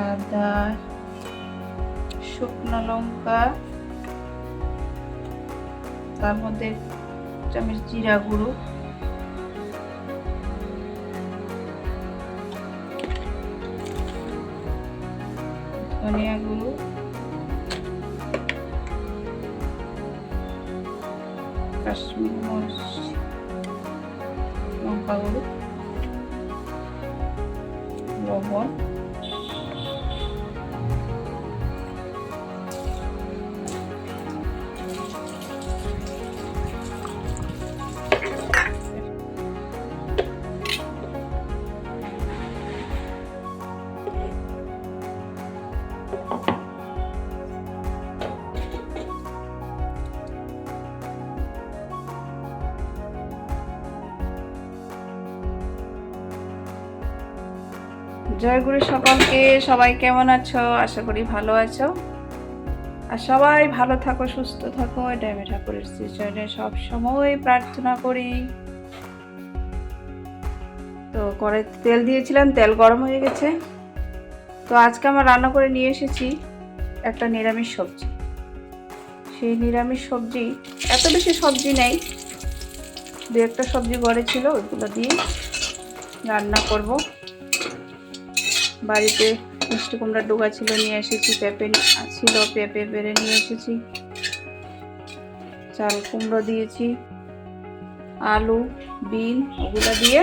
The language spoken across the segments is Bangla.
আদা, শুকনো লঙ্কা, তার মধ্যে চামচ জিরা গুঁড়ো, ধনিয়া গুঁড়ো, কাশ্মীরি মরিচ, লঙ্কা গুঁড়ো, লবণ, জয়গুরু সকলকে। সবাই কেমন আছো? আশা করি ভালো আছো, আর সবাই ভালো থাকো, সুস্থ থাকো, এটাই আমি ঠাকুরের শ্রীচরণে সব সময় প্রার্থনা করি। তো কড়াইতে তেল দিয়েছিলাম, তেল গরম হয়ে গেছে। তো আজকে আমার রান্না করে নিয়ে এসেছি একটা নিরামিষ সবজি। সেই নিরামিষ সবজি, এত বেশি সবজি নেই, দু একটা সবজি ঘরে ছিল, ওইগুলো দিয়ে রান্না করব। বাড়িতে মিষ্টি কুমড়ার ডোগা ছিল, নিয়ে এসেছি, পেঁপে ছিল, পেঁপে বেড়ে নিয়ে এসেছি, চাল কুমড়ো দিয়েছি, আলু, বিন, ওগুলো দিয়ে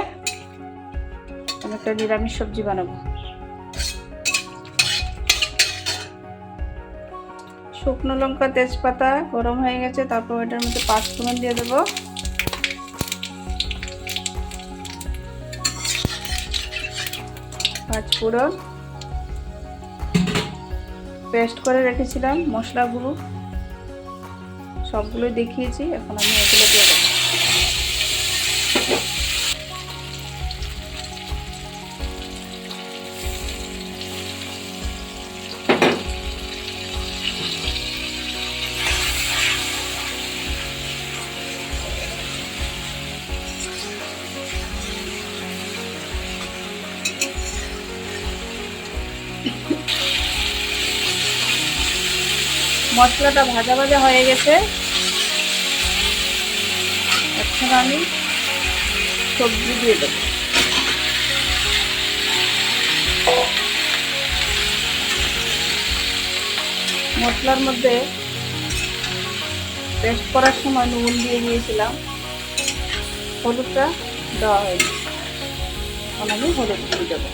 আমি একটা নিরামিষ সবজি বানাবো। শুকনো লঙ্কা, তেজপাতা গরম হয়ে গেছে, তারপর এটার মধ্যে 5 ফোড়ন দিয়ে দেবো। পাঁচফোড়ন, পেস্ট করে রেখেছিলাম মশলাগুলো, সবগুলো দেখিয়েছি, এখন আমি এগুলো দিয়ে দেবো। মশলাটা ভাজা ভাজা হয়ে গেছে, এখন আমি সবজি দিয়ে দেবো। মশলার মধ্যে পেস্ট করার সময় নুন দিয়ে দিয়েছিলাম, হলুদটা দেওয়া হয়নি, এখন আমি হলুদ দিয়ে দেবো।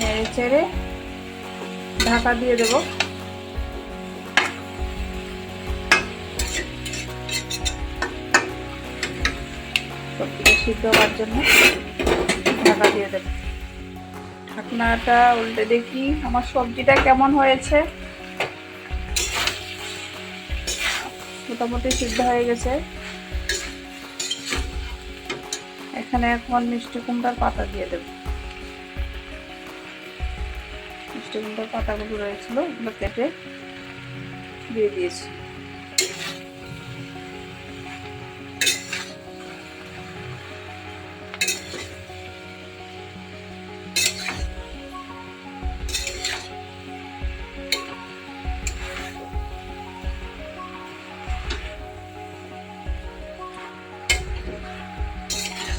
নেড়ে চেড়ে ঢাকা দিয়ে দেবো। সবজিটা সিদ্ধ হওয়ার জন্য ঢাকা দিয়ে দেবো। ঢাকনাটা উল্টে দেখি আমার সবজিটা কেমন হয়েছে। মোটামুটি সিদ্ধ হয়ে গেছে। এখানে এখন মিষ্টি কুমড়ার পাতা দিয়ে দেব। মিষ্টি কুমড়ার পাতাগুলো রয়েছিল, ওগুলো কেটে দিয়ে দিয়েছি।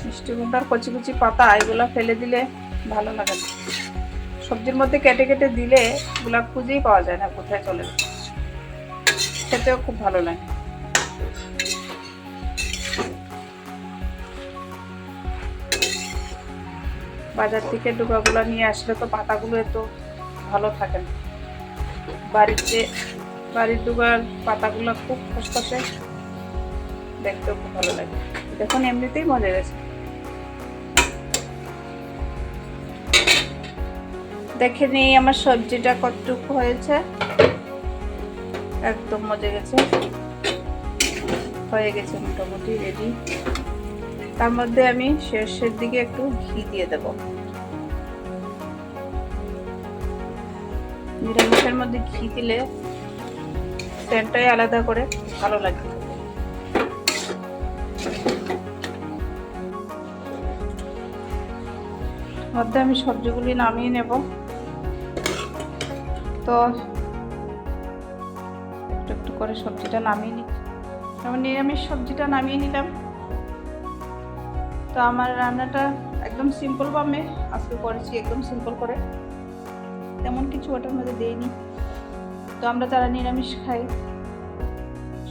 মিষ্টি কুমড়ার কচি কচি পাতা এগুলো ফেলে দিলে ভালো লাগে না, সবজির মধ্যে কেটে কেটে দিলে এগুলা খুঁজেই পাওয়া যায় না কোথায় চলে যায়, খেতেও খুব ভালো লাগে। বাজার থেকে ডুবাগুলো নিয়ে আসলে তো পাতাগুলো এত ভালো থাকে না, বাড়ির ডুবার পাতাগুলো খুব খসখসে, দেখতেও খুব ভালো লাগে। দেখুন এমনিতেই মজা গেছে। দেখে নিই আমার সবজিটা কতটুকু হয়েছে, একদম মজে গেছে, হয়ে গেছে মোটামুটি রেডি। তার মধ্যে আমি শেষের দিকে একটু ঘি দিয়ে দেব। নিরামিষের মধ্যে ঘি দিলে সেন্টটাই আলাদা করে ভালো লাগে। মধ্যে আমি সবজিগুলি নামিয়ে নেব। তো একটু একটু করে সবজিটা নামিয়ে নিই। আমার নিরামিষ সবজিটা নামিয়ে নিলাম। তো আমার রান্নাটা একদম সিম্পলভাবে আজকে করেছি, একদম সিম্পল করে, তেমন কিছু ওটার মধ্যে দিইনি। তো আমরা যারা নিরামিষ খাই,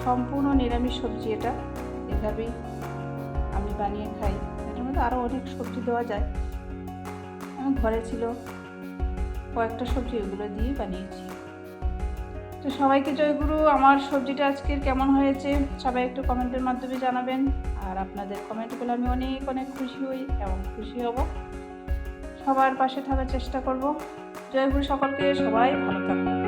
সম্পূর্ণ নিরামিষ সবজি এটা, এভাবেই আমি বানিয়ে খাই। এটার মধ্যে আরও অনেক সবজি দেওয়া যায়, আমার ঘরে ছিল কয়েকটা সবজি, ওগুলো দিয়ে বানিয়েছি। তো সবাইকে জয়গুরু। আমার সবজিটা আজকের কেমন হয়েছে সবাই একটু কমেন্টের মাধ্যমে জানাবেন। আর আপনাদের কমেন্ট পেলে আমি অনেক অনেক খুশি হই এবং খুশি হব। সবার পাশে থাকার চেষ্টা করব। জয়গুরু সকলকে, সবাই ভালো থাকবেন।